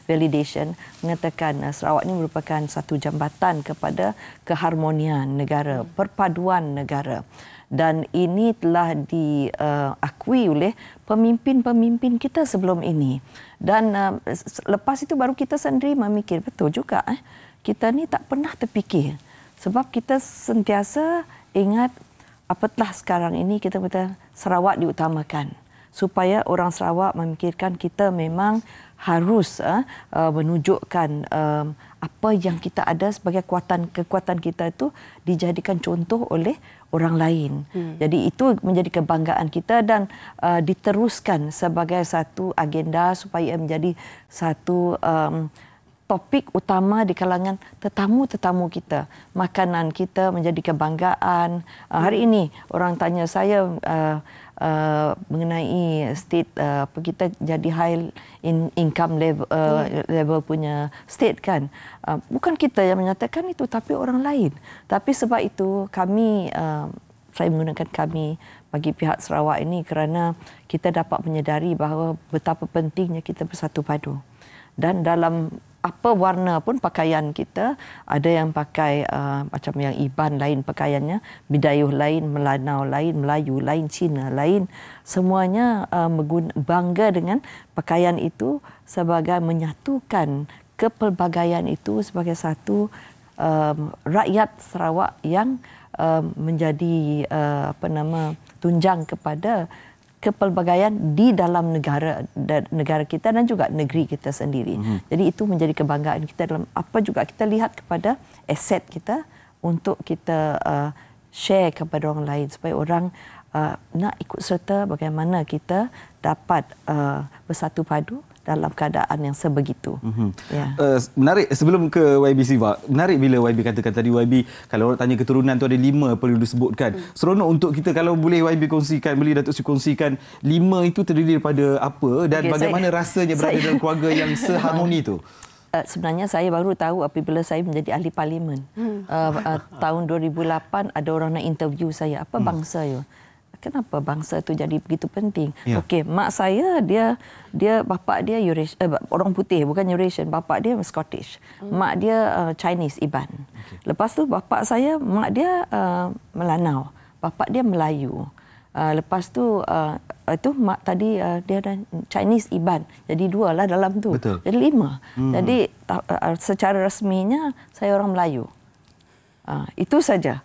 validation, mengatakan Sarawak ini merupakan satu jambatan kepada keharmonian negara, perpaduan negara. Dan ini telah diakui oleh pemimpin-pemimpin kita sebelum ini. Dan lepas itu baru kita sendiri memikir, betul juga kita ni tak pernah terfikir. Sebab kita sentiasa ingat apatah sekarang ini kita kata Sarawak diutamakan. Supaya orang Sarawak memikirkan kita memang harus menunjukkan apa yang kita ada sebagai kekuatan kita itu dijadikan contoh oleh orang lain. Jadi itu menjadi kebanggaan kita dan diteruskan sebagai satu agenda supaya menjadi satu topik utama di kalangan tetamu-tetamu kita. Makanan kita menjadi kebanggaan. Hari ini orang tanya saya mengenai state kita jadi high income level punya state kan. Bukan kita yang menyatakan itu tapi orang lain. Tapi sebab itu kami saya menggunakan kami bagi pihak Sarawak ini kerana kita dapat menyedari bahawa betapa pentingnya kita bersatu padu. Dan dalam apa warna pun pakaian kita, ada yang pakai macam yang Iban lain pakaiannya, Bidayuh lain, Melanau lain, Melayu lain, Cina lain. Semuanya bangga dengan pakaian itu sebagai menyatukan kepelbagaian itu sebagai satu rakyat Sarawak yang menjadi tunjang kepada kepelbagaian di dalam negara kita dan juga negeri kita sendiri. Jadi itu menjadi kebanggaan kita dalam apa juga kita lihat kepada aset kita untuk kita share kepada orang lain supaya orang nak ikut serta bagaimana kita dapat bersatu padu dalam keadaan yang sebegitu. Ya. Menarik sebelum ke YB Siva. Menarik bila YB katakan tadi YB kalau orang tanya keturunan tu ada 5 perlu disebutkan. Seronok untuk kita kalau boleh YB kongsikan, boleh Datuk Sri kongsikan 5 itu terdiri daripada apa dan bagaimana rasanya berada dalam keluarga yang seharmoni tu. Sebenarnya saya baru tahu apabila saya menjadi ahli parlimen. Tahun 2008 ada orang nak interview saya, apa bangsa you? Kenapa bangsa itu jadi begitu penting? Okey, mak saya dia bapa dia orang putih bukan Eurasian, bapa dia Scottish. Mak dia Chinese Iban. Lepas tu bapa saya, mak dia Melanau, bapa dia Melayu. Lepas tu itu mak tadi dia ada Chinese Iban. Jadi 2 lah dalam tu. Betul. Jadi 5. Jadi secara resminya saya orang Melayu. Itu saja.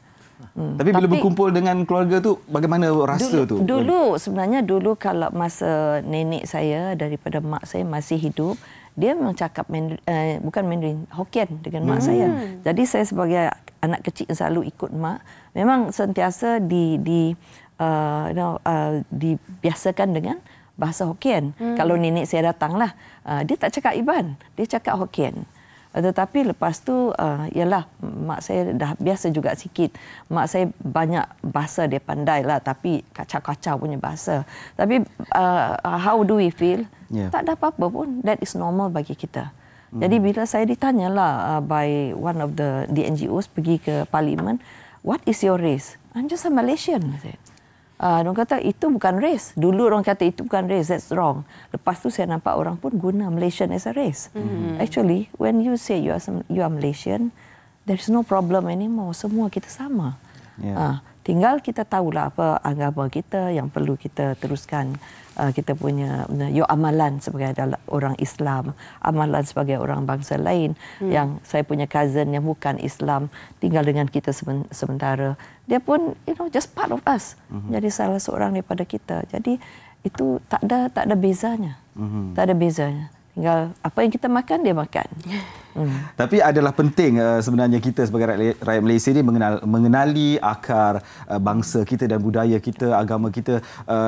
Tapi bila berkumpul dengan keluarga tu bagaimana rasa tu? Dulu kalau masa nenek saya daripada mak saya masih hidup, dia memang cakap bukan Mandarin, Hokkien dengan mak saya. Jadi saya sebagai anak kecil selalu ikut mak, memang sentiasa dibiasakan dengan bahasa Hokkien. Kalau nenek saya datanglah, dia tak cakap Iban, dia cakap Hokkien. Tetapi lepas tu, ialah mak saya dah biasa juga sikit. Mak saya banyak bahasa dia pandai lah, tapi kacau-kacau punya bahasa. Tapi how do we feel? Tak ada apa-apa pun. That is normal bagi kita. Jadi bila saya ditanyalah by one of the NGOs pergi ke parlimen, what is your race? I'm just a Malaysian. Orang kata itu bukan race. Dulu orang kata itu bukan race, that's wrong. Lepas tu saya nampak orang pun guna Malaysian as a race. Actually, when you say you are Malaysian, there's no problem anymore. Semua kita sama. Tinggal kita tahulah apa agama kita yang perlu kita teruskan. Kita punya amalan sebagai orang Islam, amalan sebagai orang bangsa lain. Yang saya punya cousin yang bukan Islam tinggal dengan kita sementara, dia pun just part of us. Jadi salah seorang daripada kita. Jadi itu tak ada bezanya. Tak ada bezanya. Tinggal apa yang kita makan dia makan. Tapi adalah penting sebenarnya kita sebagai rakyat Malaysia ini mengenali akar bangsa kita dan budaya kita, agama kita,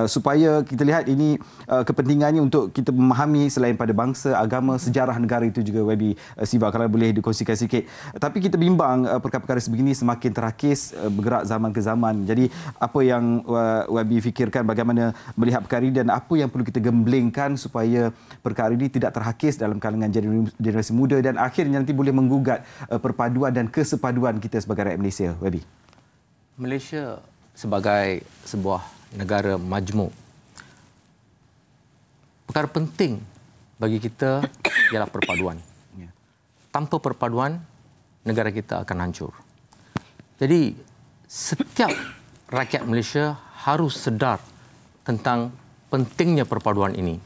supaya kita lihat ini kepentingannya untuk kita memahami selain pada bangsa, agama, sejarah negara itu juga, YB Siva, kalau boleh dikongsikan sikit. Tapi kita bimbang perkara-perkara sebegini semakin terakis bergerak zaman ke zaman. Jadi apa yang YB fikirkan bagaimana melihat perkara ini dan apa yang perlu kita gemblengkan supaya perkara ini tidak terhakis dalam kalangan generasi muda dan akhirnya nanti boleh menggugat perpaduan dan kesepaduan kita sebagai rakyat Malaysia, YB? Malaysia sebagai sebuah negara majmuk, perkara penting bagi kita ialah perpaduan. Tanpa perpaduan, negara kita akan hancur. Jadi, setiap rakyat Malaysia harus sedar tentang pentingnya perpaduan ini.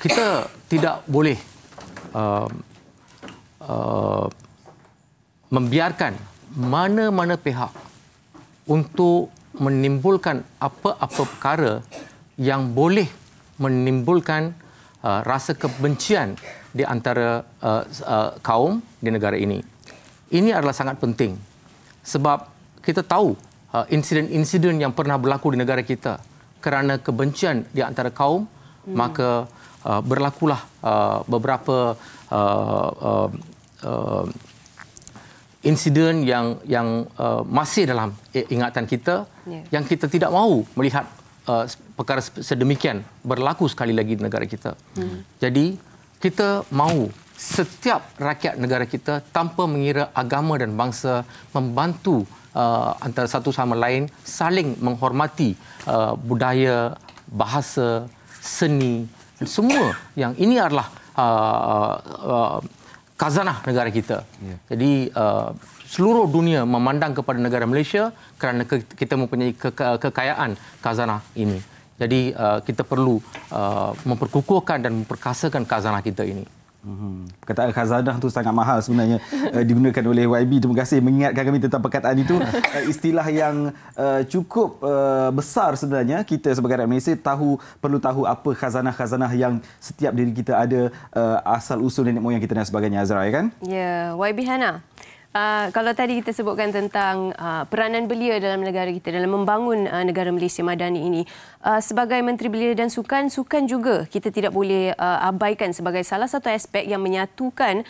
Kita tidak boleh membiarkan mana-mana pihak untuk menimbulkan apa-apa perkara yang boleh menimbulkan rasa kebencian di antara kaum di negara ini. Ini adalah sangat penting sebab kita tahu insiden-insiden yang pernah berlaku di negara kita kerana kebencian di antara kaum, maka berlakulah beberapa insiden yang masih dalam ingatan kita, yang kita tidak mahu melihat perkara sedemikian berlaku sekali lagi di negara kita. Jadi kita mahu setiap rakyat negara kita tanpa mengira agama dan bangsa membantu antara satu sama lain, saling menghormati budaya, bahasa, seni, semua yang ini adalah khazanah negara kita. Jadi seluruh dunia memandang kepada negara Malaysia kerana kita mempunyai kekayaan khazanah ini. Jadi kita perlu memperkukuhkan dan memperkasakan khazanah kita ini. Perkataan khazanah itu sangat mahal sebenarnya digunakan oleh YB. Terima kasih mengingatkan kami tentang perkataan itu. Istilah yang cukup besar sebenarnya. Kita sebagai rakyat Malaysia perlu tahu apa khazanah-khazanah yang setiap diri kita ada, asal usul nenek moyang kita dan sebagainya, Azra, ya kan? Ya, YB Hana. Kalau tadi kita sebutkan tentang peranan belia dalam negara kita dalam membangun negara Malaysia Madani ini, sebagai Menteri Belia dan Sukan juga kita tidak boleh abaikan sebagai salah satu aspek yang menyatukan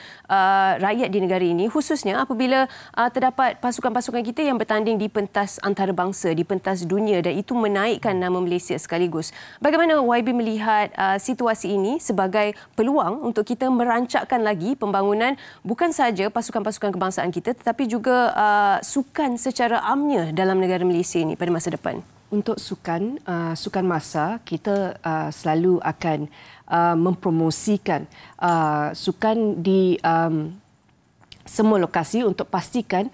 rakyat di negara ini, khususnya apabila terdapat pasukan-pasukan kita yang bertanding di pentas antarabangsa, di pentas dunia, dan itu menaikkan nama Malaysia sekaligus. Bagaimana YB melihat situasi ini sebagai peluang untuk kita merancakkan lagi pembangunan bukan sahaja pasukan-pasukan kebangsaan kita, tetapi juga sukan secara amnya dalam negara Malaysia ini pada masa depan? Untuk sukan masa, kita selalu akan mempromosikan sukan di semua lokasi untuk pastikan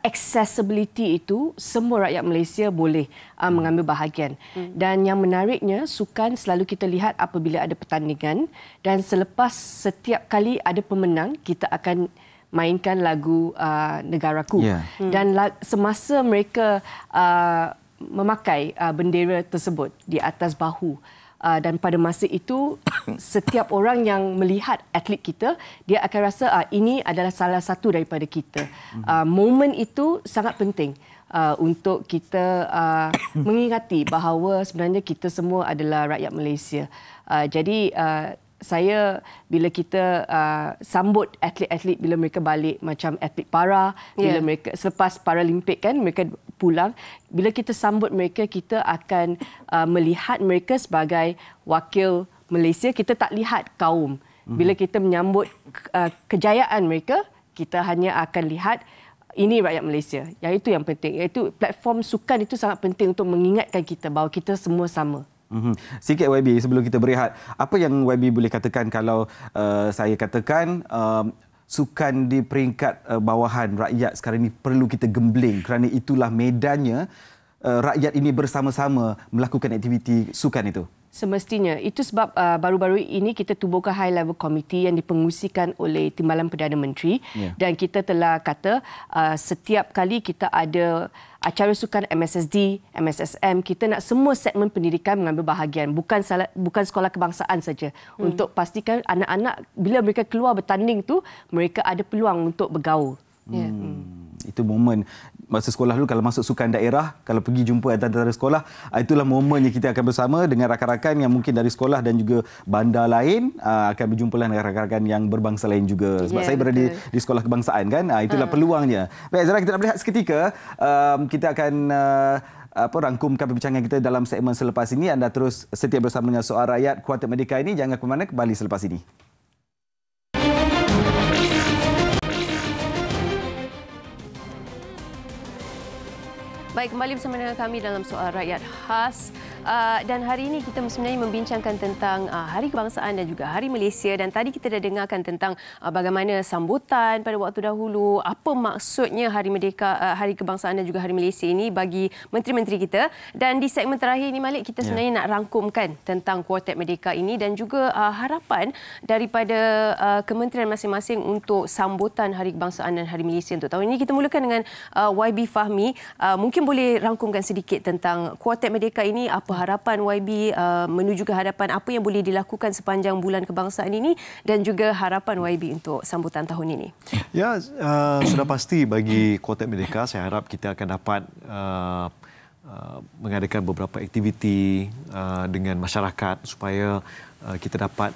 accessibility itu semua rakyat Malaysia boleh mengambil bahagian. Dan yang menariknya, sukan selalu kita lihat apabila ada pertandingan dan selepas setiap kali ada pemenang, kita akan mainkan lagu Negaraku. Dan semasa mereka memakai bendera tersebut di atas bahu, dan pada masa itu setiap orang yang melihat atlet kita, dia akan rasa ini adalah salah satu daripada kita. Momen itu sangat penting untuk kita mengingati bahawa sebenarnya kita semua adalah rakyat Malaysia. Jadi saya bila kita sambut atlet-atlet bila mereka balik, macam atlet para, bila mereka selepas Paralimpik kan mereka pulang, bila kita sambut mereka, kita akan melihat mereka sebagai wakil Malaysia. Kita tak lihat kaum. Bila kita menyambut kejayaan mereka, kita hanya akan lihat ini rakyat Malaysia. Yang itu yang penting, iaitu platform sukan itu sangat penting untuk mengingatkan kita bahawa kita semua sama. Sikit YB sebelum kita berehat, apa yang YB boleh katakan kalau saya katakan sukan di peringkat bawahan rakyat sekarang ini perlu kita gembling kerana itulah medannya rakyat ini bersama-sama melakukan aktiviti sukan itu? Semestinya. Itu sebab baru-baru ini kita tubuhkan high level committee yang dipengusikan oleh Timbalan Perdana Menteri dan kita telah kata setiap kali kita ada acara sukan MSSD, MSSM, kita nak semua segmen pendidikan mengambil bahagian, bukan sekolah kebangsaan saja, untuk pastikan anak-anak bila mereka keluar bertanding tu mereka ada peluang untuk bergaul. Itu momen masa sekolah dulu, kalau masuk sukan daerah, kalau pergi jumpa antara sekolah, itulah momennya kita akan bersama dengan rakan-rakan yang mungkin dari sekolah dan juga bandar lain, akan berjumpa dengan rakan-rakan yang berbangsa lain juga. Sebab saya berada di sekolah kebangsaan kan, itulah peluangnya. Baik Zara, kita nak berehat seketika. Kita akan rangkumkan perbincangan kita dalam segmen selepas ini. Anda terus setia bersama dengan Soal Rakyat Kuartet Merdeka ini. Jangan ke mana, kembali selepas ini. Baik, kembali bersama dengan kami dalam Soal Rakyat Khas. Dan hari ini kita sebenarnya membincangkan tentang Hari Kebangsaan dan juga Hari Malaysia. Dan tadi kita dah dengarkan tentang bagaimana sambutan pada waktu dahulu, apa maksudnya Hari Merdeka, Hari Kebangsaan dan juga Hari Malaysia ini bagi menteri-menteri kita. Dan di segmen terakhir ini, Malik, kita sebenarnya nak rangkumkan tentang Kuartet Merdeka ini dan juga harapan daripada kementerian masing-masing untuk sambutan Hari Kebangsaan dan Hari Malaysia untuk tahun ini. Kita mulakan dengan YB Fahmi. Mungkin boleh rangkumkan sedikit tentang Kuartet Merdeka ini, apa harapan YB menuju ke hadapan, apa yang boleh dilakukan sepanjang bulan kebangsaan ini dan juga harapan YB untuk sambutan tahun ini. Ya, sudah pasti bagi Kuartet Merdeka, saya harap kita akan dapat mengadakan beberapa aktiviti dengan masyarakat supaya kita dapat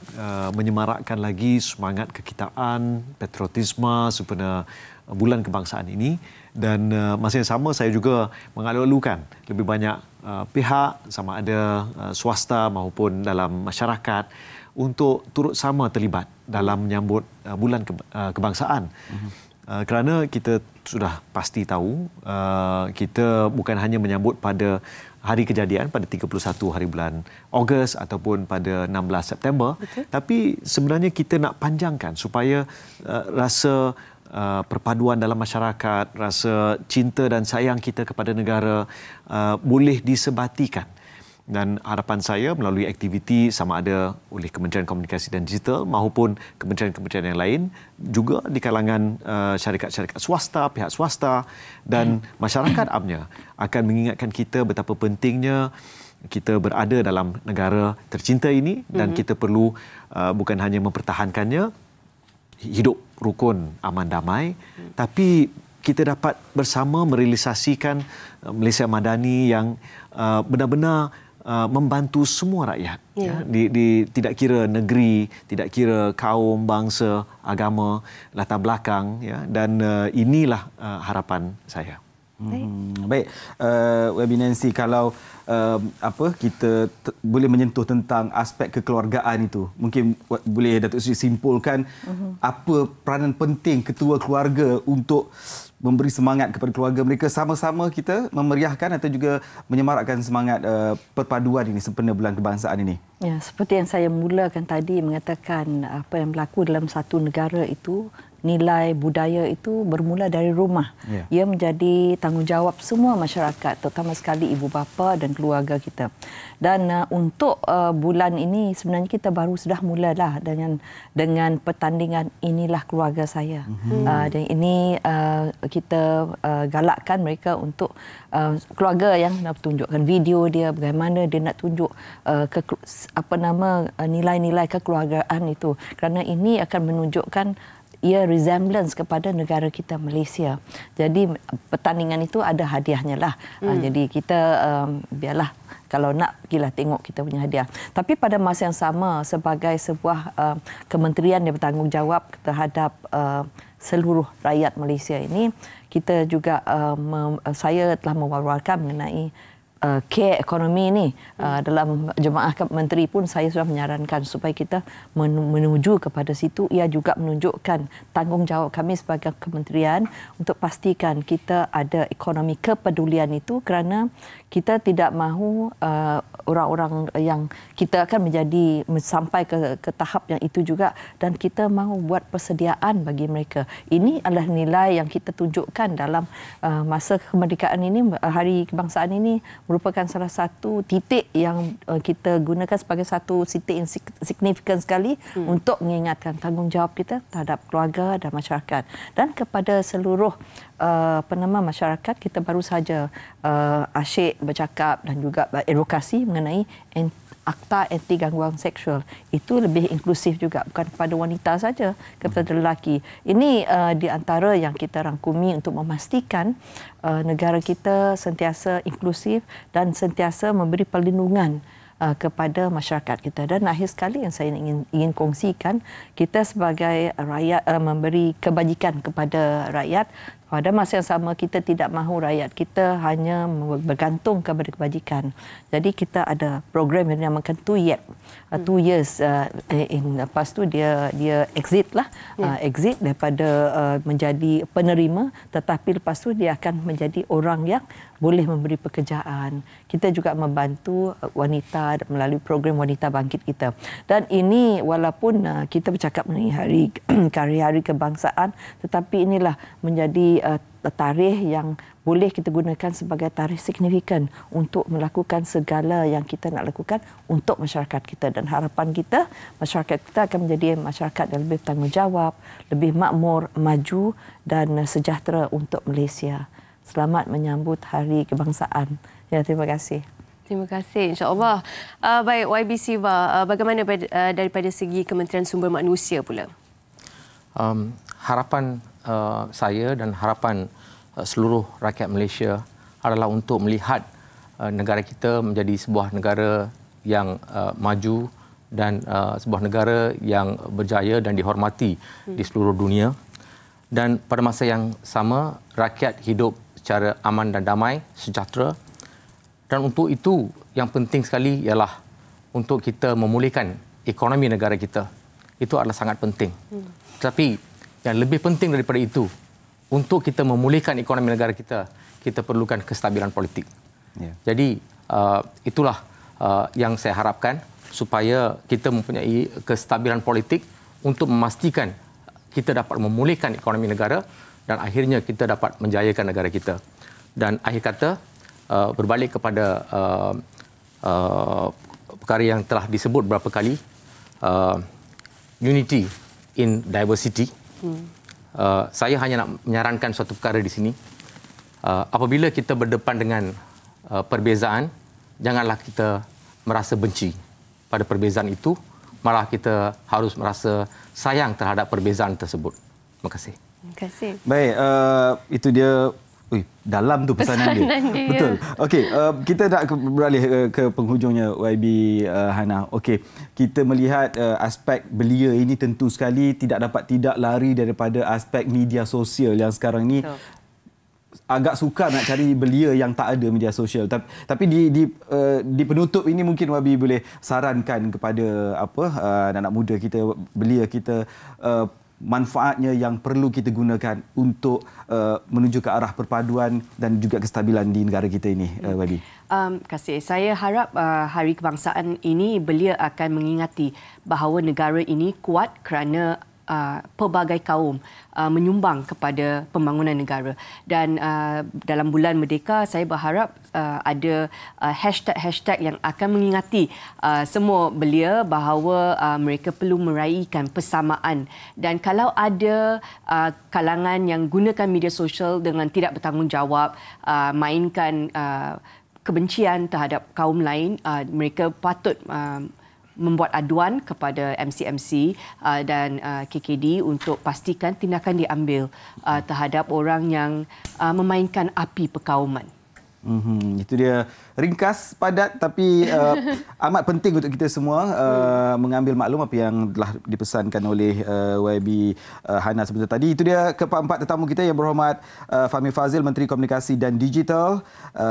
menyemarakkan lagi semangat kekitaan, patriotisme sempena bulan kebangsaan ini. Dan masa yang sama saya juga mengalu-alukan lebih banyak pihak, sama ada swasta maupun dalam masyarakat, untuk turut sama terlibat dalam menyambut bulan kebangsaan. Kerana kita sudah pasti tahu kita bukan hanya menyambut pada hari kejadian pada 31 hari bulan Ogos ataupun pada 16 September. Betul. Tapi sebenarnya kita nak panjangkan supaya rasa perpaduan dalam masyarakat, rasa cinta dan sayang kita kepada negara boleh disebatikan. Dan harapan saya melalui aktiviti sama ada oleh Kementerian Komunikasi dan Digital maupun kementerian-kementerian yang lain, juga di kalangan syarikat-syarikat swasta, pihak swasta dan masyarakat amnya, akan mengingatkan kita betapa pentingnya kita berada dalam negara tercinta ini dan kita perlu bukan hanya mempertahankannya, hidup rukun, aman, damai, tapi kita dapat bersama merealisasikan Malaysia Madani yang benar-benar membantu semua rakyat. Tidak kira negeri, tidak kira kaum, bangsa, agama, latar belakang. Dan inilah harapan saya. Baik, YB Nancy, kalau kita boleh menyentuh tentang aspek kekeluargaan itu, mungkin boleh Datuk Seri simpulkan apa peranan penting ketua keluarga untuk memberi semangat kepada keluarga mereka, sama-sama kita memeriahkan atau juga menyemarakkan semangat perpaduan ini sempena bulan kebangsaan ini. Ya, seperti yang saya mulakan tadi mengatakan, apa yang berlaku dalam satu negara itu, nilai budaya itu bermula dari rumah. Ia menjadi tanggungjawab semua masyarakat, terutama sekali ibu bapa dan keluarga kita. Dan untuk bulan ini sebenarnya kita baru sudah mulalah dengan pertandingan Inilah Keluarga Saya. Dan ini kita galakkan mereka untuk keluarga yang nak tunjukkan video dia, bagaimana dia nak tunjuk nilai-nilai kekeluargaan itu, kerana ini akan menunjukkan ia resemblance kepada negara kita Malaysia. Jadi pertandingan itu ada hadiahnya lah. Jadi kita biarlah kalau nak pergilah tengok kita punya hadiah. Tapi pada masa yang sama, sebagai sebuah kementerian yang bertanggungjawab terhadap seluruh rakyat Malaysia ini, kita juga saya telah mewar-warkan mengenai care ekonomi ini. Dalam jemaah menteri pun saya sudah menyarankan supaya kita menuju kepada situ. Ia juga menunjukkan tanggungjawab kami sebagai kementerian untuk pastikan kita ada ekonomi kepedulian itu, kerana kita tidak mahu orang-orang yang kita akan menjadi sampai ke tahap yang itu juga, dan kita mahu buat persediaan bagi mereka. Ini adalah nilai yang kita tunjukkan dalam masa kemerdekaan ini, Hari Kebangsaan ini, merupakan salah satu titik yang kita gunakan sebagai satu titik yang signifikan sekali untuk mengingatkan tanggungjawab kita terhadap keluarga dan masyarakat. Dan kepada seluruh masyarakat, kita baru saja asyik bercakap dan juga advokasi mengenai Akta Anti Gangguan Seksual. Itu lebih inklusif juga, bukan kepada wanita saja, kepada lelaki. Ini di antara yang kita rangkumi untuk memastikan negara kita sentiasa inklusif dan sentiasa memberi perlindungan kepada masyarakat kita. Dan akhir sekali yang saya ingin kongsikan, kita sebagai rakyat memberi kebajikan kepada rakyat. Pada masa yang sama, kita tidak mahu rakyat kita hanya bergantung kepada kebajikan. Jadi kita ada program yang dinamakan 2 years. Lepas tu dia exit lah. Exit daripada menjadi penerima, tetapi lepas tu dia akan menjadi orang yang boleh memberi pekerjaan. Kita juga membantu wanita melalui program Wanita Bangkit kita. Dan ini walaupun kita bercakap mengenai hari kebangsaan, tetapi inilah menjadi tarikh yang boleh kita gunakan sebagai tarikh signifikan untuk melakukan segala yang kita nak lakukan untuk masyarakat kita. Dan harapan kita, masyarakat kita akan menjadi masyarakat yang lebih bertanggungjawab, lebih makmur, maju dan sejahtera untuk Malaysia. Selamat menyambut Hari Kebangsaan. Ya, terima kasih. Terima kasih, insya-Allah. Baik, YB Siva, bagaimana daripada segi Kementerian Sumber Manusia pula? Harapan saya dan harapan seluruh rakyat Malaysia adalah untuk melihat negara kita menjadi sebuah negara yang maju dan sebuah negara yang berjaya dan dihormati di seluruh dunia. Dan pada masa yang sama, rakyat hidup secara aman dan damai, sejahtera. Dan untuk itu, yang penting sekali ialah untuk kita memulihkan ekonomi negara kita. Itu adalah sangat penting. Tetapi yang lebih penting daripada itu, untuk kita memulihkan ekonomi negara kita, kita perlukan kestabilan politik. Jadi itulah yang saya harapkan, supaya kita mempunyai kestabilan politik untuk memastikan kita dapat memulihkan ekonomi negara dan akhirnya kita dapat menjayakan negara kita. Dan akhir kata, berbalik kepada perkara yang telah disebut beberapa kali, unity in diversity. Saya hanya nak menyarankan suatu perkara di sini. Apabila kita berdepan dengan perbezaan, janganlah kita merasa benci pada perbezaan itu, malah kita harus merasa sayang terhadap perbezaan tersebut. Terima kasih. Terima kasih. Baik, itu dia. Dalam tu pesanan dia. Betul. Okey, kita nak beralih ke penghujungnya, YB Hana. Okey, kita melihat aspek belia ini tentu sekali tidak lari daripada aspek media sosial yang sekarang ni. Agak sukar nak cari belia yang tak ada media sosial. Tapi di penutup ini mungkin YB boleh sarankan kepada anak muda kita, belia kita, manfaatnya yang perlu kita gunakan untuk menuju ke arah perpaduan dan juga kestabilan di negara kita ini, YB. Terima kasih. Saya harap Hari Kebangsaan ini belia akan mengingati bahawa negara ini kuat kerana pelbagai kaum menyumbang kepada pembangunan negara. Dan dalam bulan Merdeka, saya berharap ada hashtag-hashtag yang akan mengingati semua belia bahawa mereka perlu meraihkan persamaan. Dan kalau ada kalangan yang gunakan media sosial dengan tidak bertanggungjawab, mainkan kebencian terhadap kaum lain, mereka patut membuat aduan kepada MC-MC dan KKD untuk pastikan tindakan diambil terhadap orang yang memainkan api perkauman. Itu dia, ringkas, padat tapi amat penting untuk kita semua mengambil maklum apa yang telah dipesankan oleh YB Hana sebentar tadi. Itu dia keempat tetamu kita, yang berhormat Fahmi Fadzil, Menteri Komunikasi dan Digital,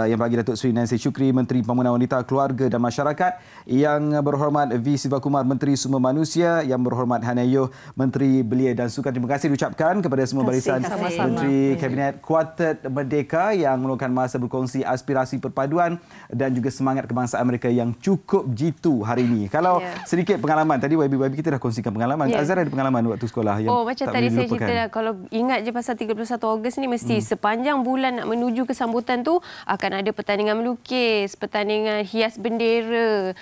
yang bagi Datuk Seri Nancy Shukri, Menteri Pembangunan Wanita, Keluarga dan Masyarakat, yang berhormat V. Sivakumar, Menteri Sumber Manusia, yang berhormat Hana Yeoh, Menteri Belia dan Sukan. Terima kasih diucapkan kepada semua barisan Menteri Kabinet Kuartet Merdeka yang meluangkan masa berkongsi aspirasi perpaduan dan juga semangat kebangsaan mereka yang cukup jitu hari ini. Kalau sedikit pengalaman, tadi YB kita dah kongsikan pengalaman. Azhar ada pengalaman waktu sekolah yang macam tak tadi boleh saya dilupakan? cerita dah, kalau ingat je pasal 31 Ogos ni mesti sepanjang bulan nak menuju ke sambutan tu akan ada pertandingan melukis, pertandingan hias bendera,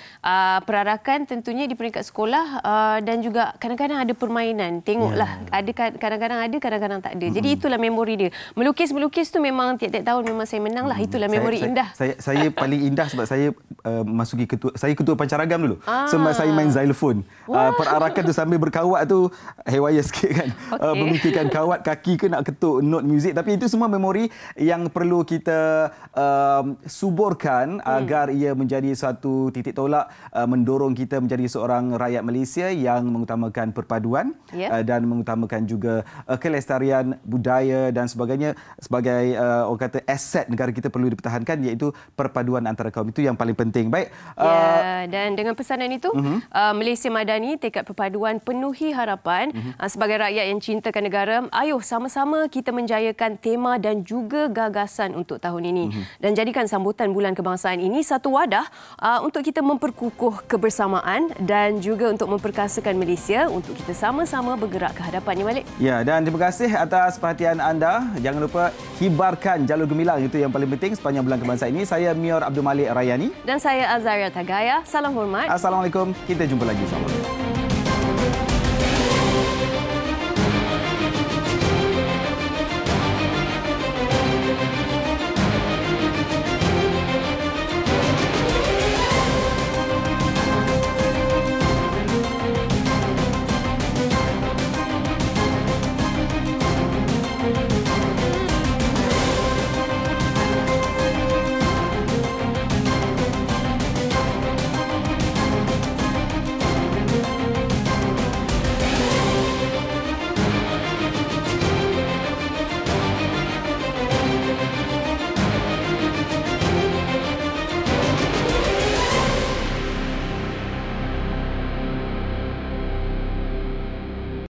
perarakan tentunya di peringkat sekolah dan juga kadang-kadang ada permainan. Tengoklah, ada kadang-kadang ada, kadang-kadang tak ada. Jadi itulah memori dia. Melukis tu memang tiap-tiap tahun memang saya menang lah. Itulah memori indah. Saya paling indah sebab saya masuki ketua pancaragam dulu. Sebab saya main xylophone. Perarakan tu sambil berkawat tu hewaya sikit kan. Memikirkan kawat kaki ke nak ketuk not muzik. Tapi itu semua memori yang perlu kita suburkan agar ia menjadi satu titik tolak mendorong kita menjadi seorang rakyat Malaysia yang mengutamakan perpaduan dan mengutamakan juga kelestarian budaya dan sebagainya sebagai orang kata aset negara kita perlu dipertahankan, iaitu perpaduan antara kaum. Itu yang paling penting. Baik. Dan dengan pesanan itu Malaysia Madani, tekad perpaduan penuhi harapan. Sebagai rakyat yang cintakan negara, ayo sama-sama kita menjayakan tema dan juga gagasan untuk tahun ini dan jadikan sambutan Bulan Kebangsaan ini satu wadah untuk kita memperkukuh kebersamaan dan juga untuk memperkasakan Malaysia untuk kita sama-sama bergerak ke hadapannya, Malik. Ya, dan terima kasih atas perhatian anda. Jangan lupa hibarkan jalur gemilang, itu yang paling penting sepanjang Bulan Kebangsaan ini. Saya Mior Abdul Malik Rayani dan saya Azaria Tagaya. Salam hormat. Assalamualaikum. Kita jumpa lagi. Assalamualaikum.